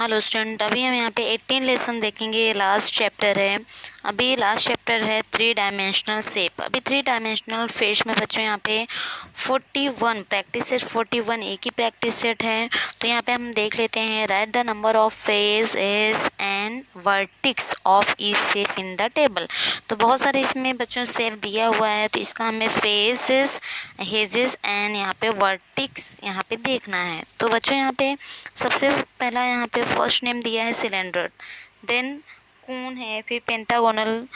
Hello student, अभी हम यहाँ पे 18 लेसन देखेंगे। ये लास्ट चैप्टर है। अभी लास्ट चैप्टर है 3 डायमेंशनल शेप। अभी 3 डायमेंशनल फेस में बच्चों यहाँ पे 41 प्रैक्टिस सेट 41 एक ही प्रैक्टिस सेट है। तो यहाँ पे हम देख लेते हैं। Right the number of face edge and vertices of each shape in the table. तो बहुत सारे इसमें बच्चों शेप दिया हुआ है, तो इसका हमें फेसेस, हेजेस एंड यहाँ पे वर्टिक्स यहाँ पे देखना है। तो बच्चों यहाँ पे सबसे पहला यहाँ पे फर्स्ट नेम दिया है सिलेंडर, देन कून है, फिर पेंटागोनल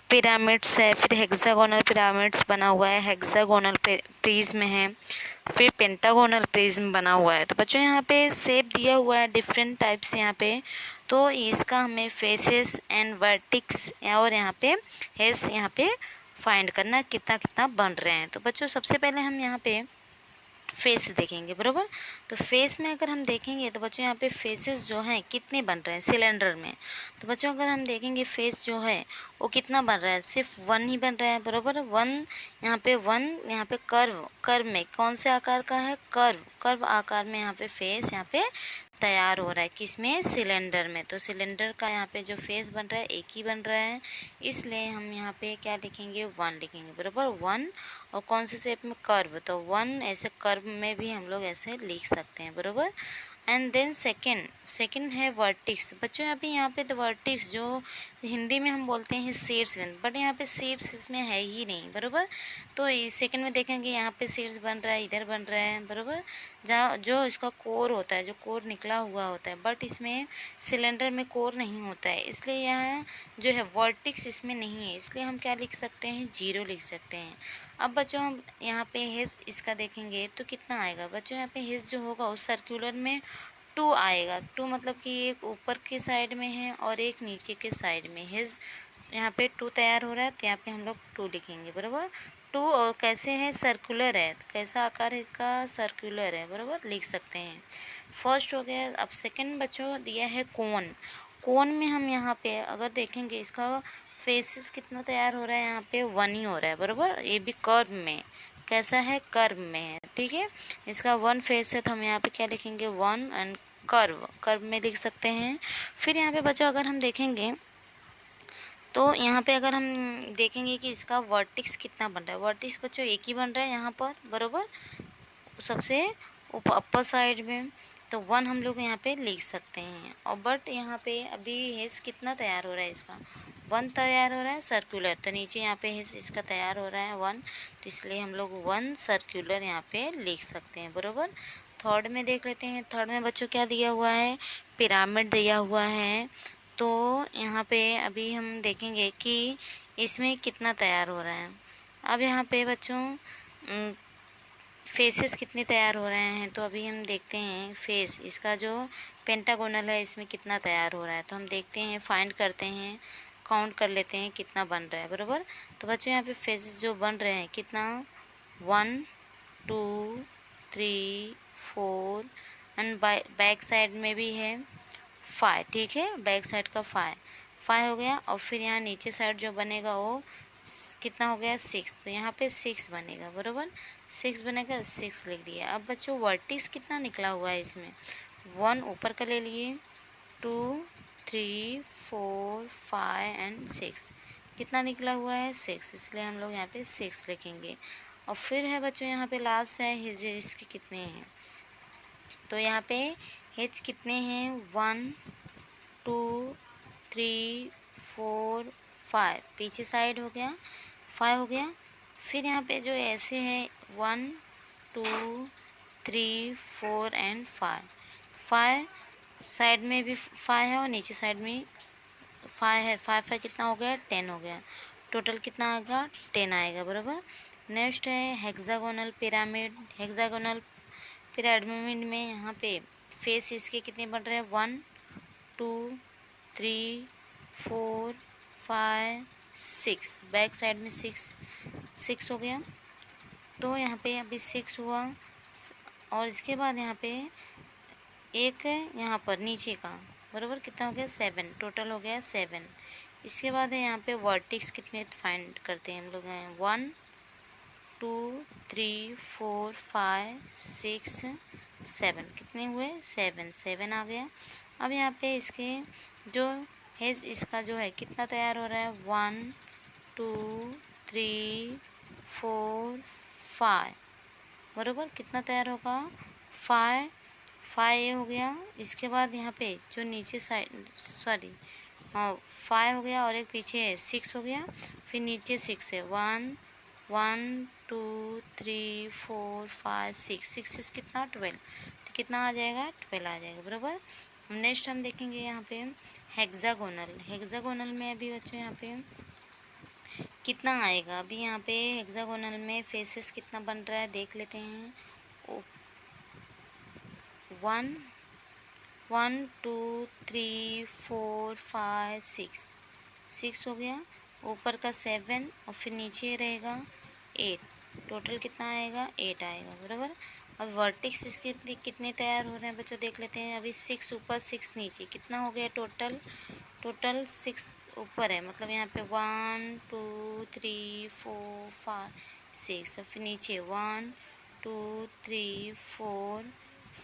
पिरामिड्स है, फिर हेक्सागोनल पिरामिड्स बना हुआ है, हेक्सागोनल प्रिज्म है, फिर पेंटागोनल प्रिज्म बना हुआ है। तो बच्चों यहाँ पे शेप दिया हुआ है डिफरेंट टाइप्स यहाँ पे। तो इसका हमें फेसेस एंड वर्टिक्स और यहाँ पे हेस यहाँ पे फाइंड करना कितना कितना बन रहे हैं। तो बच्चों सबसे पहले हम यहाँ पे फेस देखेंगे, बराबर। तो फेस में अगर हम देखेंगे तो बच्चों यहाँ पे फेसेस जो हैं कितने बन रहे हैं सिलेंडर में। तो बच्चों अगर हम देखेंगे फेस जो है वो कितना बन रहा है, सिर्फ 1 ही बन रहा है, बराबर। 1 यहाँ पे 1 यहाँ पे कर्व में कौन से आकार का है, कर्व आकार में यहाँ पे फेस यहाँ पे तैयार हो रहा है, किसमें, सिलेंडर में। तो सिलेंडर का यहाँ पे जो फेस बन रहा है एक ही बन रहा है, इसलिए हम यहाँ पे क्या लिखेंगे, 1 लिखेंगे, बराबर। 1 और कौन से शेप में, कर्व, तो 1 ऐसे कर्व में भी हम लोग ऐसे लिख सकते हैं, बराबर। एंड देन सेकंड है वर्टिक्स। बच्चों यहाँ पे तो वर्टिक्स जो हिंदी में हम बोलते हैं शीर्षबिंदु, बट यहाँ पे शीर्ष इसमें है ही नहीं, बराबर। तो इस सेकंड में देखेंगे यहाँ पे शीर्ष बन रहा है, इधर बन रहा है, बराबर। जहाँ जो इसका कोर होता है, जो कोर निकला हुआ होता है, बट इसमें सिलेंडर में कोर नहीं होता है, इसलिए यहाँ जो है वर्टिक्स इसमें नहीं है, इसलिए हम क्या लिख सकते हैं, 0 लिख सकते हैं। अब बच्चों हम यहाँ पे हेज इसका देखेंगे तो कितना आएगा। बच्चों यहाँ पे हेज जो होगा उस सर्कुलर में 2 आएगा। 2 मतलब कि एक ऊपर के साइड में है और एक नीचे के साइड में। हेज यहाँ पे 2 तैयार हो रहा है, तो यहाँ पे हम लोग 2 लिखेंगे, बराबर। 2 और कैसे है, सर्कुलर है, कैसा आकार है इसका, सर्कुलर है, बराबर, लिख सकते हैं। फर्स्ट हो गया। अब सेकंड बच्चों दिया है कोन में हम यहाँ पे अगर देखेंगे इसका फेसेस कितना तैयार हो रहा है, यहाँ पे 1 ही हो रहा है, बराबर। ये भी कर्व में, कैसा है, कर्व में है, ठीक है। इसका 1 फेस है, तो हम यहाँ पे क्या लिखेंगे, 1 एंड कर्व में लिख सकते हैं। फिर यहाँ पे बच्चों अगर हम देखेंगे तो यहाँ पे अगर हम देखेंगे कि इसका वर्टिक्स कितना बन रहा है। वर्टिक्स बच्चों एक ही बन रहा है यहाँ पर, बराबर, सबसे अपर साइड में। तो 1 हम लोग यहाँ पे लिख सकते हैं। और बट यहाँ पे अभी हेस कितना तैयार हो रहा है, इसका 1 तैयार हो रहा है सर्कुलर, तो नीचे यहाँ पे हेस इसका तैयार हो रहा है 1, तो इसलिए हम लोग 1 सर्कुलर यहाँ पे लिख सकते हैं, बराबर। थर्ड में देख लेते हैं। थर्ड में बच्चों क्या दिया हुआ है, पिरामिड दिया हुआ है। तो यहाँ पे अभी हम देखेंगे कि इसमें कितना तैयार हो रहा है। अब यहाँ पे बच्चों फेसेस कितने तैयार हो रहे हैं, तो अभी हम देखते हैं फेस इसका जो पेंटागोनल है इसमें कितना तैयार हो रहा है। तो हम देखते हैं, फाइंड करते हैं, काउंट कर लेते हैं कितना बन रहा है, बराबर। तो बच्चों यहाँ पे फेसेस जो बन रहे हैं कितना, 1 2 3 4 एंड बैक साइड में भी है 5, ठीक है, बैक साइड का 5 हो गया। और फिर यहाँ नीचे साइड जो बनेगा वो कितना हो गया, 6, तो यहाँ पे 6 बनेगा, बराबर। 6 बनेगा, 6 लिख दिया। अब बच्चों वर्टिक्स कितना निकला हुआ है इसमें, 1 ऊपर का ले लिए, 2 3 4 5 एंड 6, कितना निकला हुआ है, 6, इसलिए हम लोग यहाँ पे 6 लिखेंगे। और फिर है बच्चों यहाँ पे लास्ट है हिज, इसके कितने हैं, तो यहाँ पे हिज कितने हैं, 1 2 3 4 5, पीछे साइड हो गया 5 हो गया। फिर यहाँ पे जो ऐसे है 1 2 3 4 एंड 5 साइड में भी 5 है और नीचे साइड में 5 है। 5 कितना हो गया, 10 हो गया। टोटल कितना आएगा, 10 आएगा, बराबर। नेक्स्ट है हेक्सागोनल पिरामिड। हेक्सागोनल पिरामिड में यहाँ पे फेस इसके कितने बन रहे हैं, 1 2 3 4 5 6, बैक साइड में 6 हो गया। तो यहाँ पे अभी 6 हुआ। और इसके बाद यहाँ पे एक यहाँ पर नीचे का, बराबर, कितना हो गया, 7, टोटल हो गया 7। इसके बाद है यहाँ पे वर्टिक्स कितने फाइंड करते हैं हम लोग हैं, 1 2 3 4 5 6 7, कितने हुए 7, 7 आ गया। अब यहाँ पे इसके जो हेज इसका जो है कितना तैयार हो रहा है 1 2 3 4 5, बरोबर कितना तैयार होगा 5, 5 ये हो गया। इसके बाद यहाँ पे जो नीचे साइड सॉरी हाँ 5 हो गया और एक पीछे है 6 हो गया, फिर नीचे 6 है 1 1 2 3 4 5 6, 6 कितना 12, तो कितना आ जाएगा 12 आ जाएगा, बराबर। नेक्स्ट हम देखेंगे यहाँ पे हेक्सागोनल। हेक्सागोनल में अभी बच्चों यहाँ पे कितना आएगा, अभी यहाँ पे हेक्सागोनल में फेसेस कितना बन रहा है देख लेते हैं। 1 1 2 3 4 5 6, 6 हो गया, ऊपर का 7 और फिर नीचे रहेगा 8, टोटल कितना आएगा 8 आएगा, बराबर। अब वर्टेक्स इसके कितने तैयार हो रहे हैं बच्चों देख लेते हैं। अभी 6 ऊपर 6 नीचे, कितना हो गया टोटल 6 ऊपर है, मतलब यहाँ पे 1 2 3 4 5 6 और फिर नीचे 1 2 3 4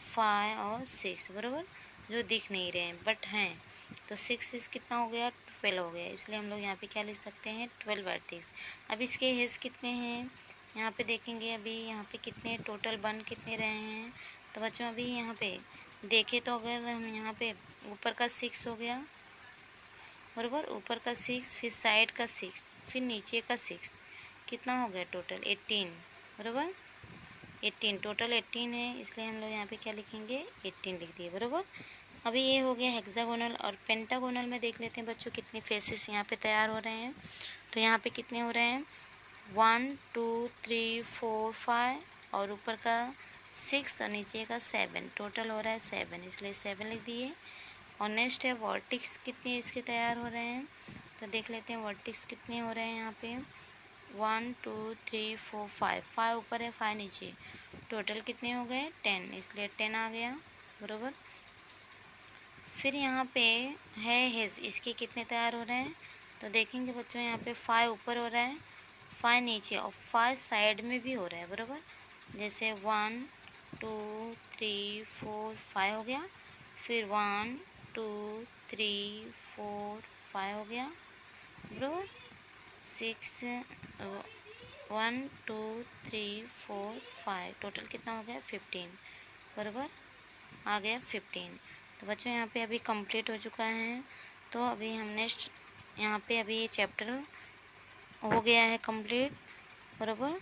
5 और 6, बराबर, जो दिख नहीं रहे हैं बट हैं। तो 6 कितना हो गया 12 हो गया, इसलिए हम लोग यहाँ पे क्या लिख सकते हैं 12 वर्टेक्स। अब इसके हेज कितने हैं यहाँ पे देखेंगे, अभी यहाँ पे कितने टोटल बन कितने रहे हैं। तो बच्चों अभी यहाँ पे देखें तो अगर हम यहाँ पे ऊपर का 6 हो गया, बराबर, ऊपर का 6 फिर साइड का 6 फिर नीचे का 6, कितना हो गया टोटल 18, बराबर 18, टोटल 18 है, इसलिए हम लोग यहाँ पे क्या लिखेंगे 18 लिख दिए, बराबर। अभी ये हो गया हेक्सागोनल। और पेंटागोनल में देख लेते हैं बच्चों कितने फेसेस यहाँ पे तैयार हो रहे हैं। तो यहाँ पे कितने हो रहे हैं 1 2 3 4 5 और ऊपर का 6 और नीचे का 7, टोटल हो रहा है 7, इसलिए 7 लिख दिए। और नेक्स्ट है वर्टिक्स कितने इसके तैयार हो रहे हैं, तो देख लेते हैं वर्टिक्स कितने हो रहे हैं यहाँ पे 1 2 3 4 5, 5 ऊपर है 5 नीचे, टोटल कितने हो गए 10, इसलिए 10 आ गया, बराबर। फिर यहाँ पे है हेज, इसके कितने तैयार हो रहे हैं, तो देखेंगे बच्चों यहाँ पे 5 ऊपर हो रहा है 5 नीचे और 5 साइड में भी हो रहा है, बराबर। जैसे 1 2 3 4 5 हो गया, फिर 1 2 3 4 5 हो गया, बराबर 6 1 2 3 4 5, टोटल कितना हो गया 15, बराबर आ गया 15। तो बच्चों यहाँ पे अभी कंप्लीट हो चुका है। तो अभी हम नेक्स्ट यहाँ पे अभी ये चैप्टर हो गया है कंप्लीट, बराबर।